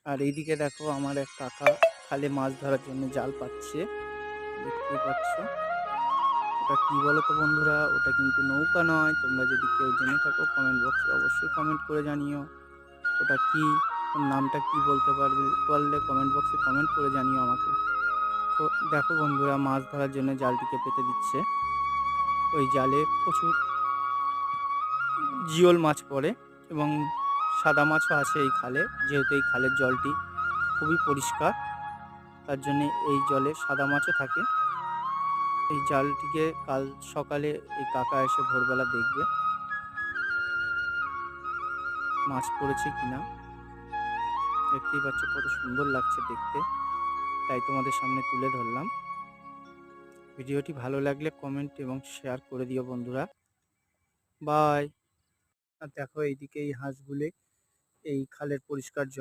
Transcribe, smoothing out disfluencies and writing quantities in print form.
আর এইদিকে দেখো আমার এক কাকা খালে মাছ ধরার জন্য জাল পাচ্ছে, দেখতেই পাচ্ছ। ওটা কি বলো তো বন্ধুরা, ওটা কিন্তু নৌকা নয়। তোমরা যদি কেউ জেনে থাকো কমেন্ট বক্সে অবশ্যই কমেন্ট করে জানিও ওটা কি, ওর নামটা কি বলতে পারলে কমেন্ট বক্সে কমেন্ট করে জানিও আমাকে। দেখো বন্ধুরা, মাছ ধরার জন্য জালটিকে পেতে দিচ্ছে। ওই জালে প্রচুর জিওল মাছ পড়ে এবং সাদা মাছও আছে এই খালে। যেহেতু এই খালের জলটি খুবই পরিষ্কার, তার জন্য এই জলে সাদা মাছও থাকে। এই জালটিকে কাল সকালে এই কাকা এসে ভোরবেলা দেখবে মাছ পড়েছে কিনা। দেখতেই পাচ্ছ কত সুন্দর লাগছে দেখতে, তাই তোমাদের সামনে তুলে ধরলাম। ভিডিওটি ভালো লাগলে কমেন্ট এবং শেয়ার করে দিও বন্ধুরা। বাই। আর দেখো এইদিকে এই হাঁসগুলি এই খালের পরিষ্কার জল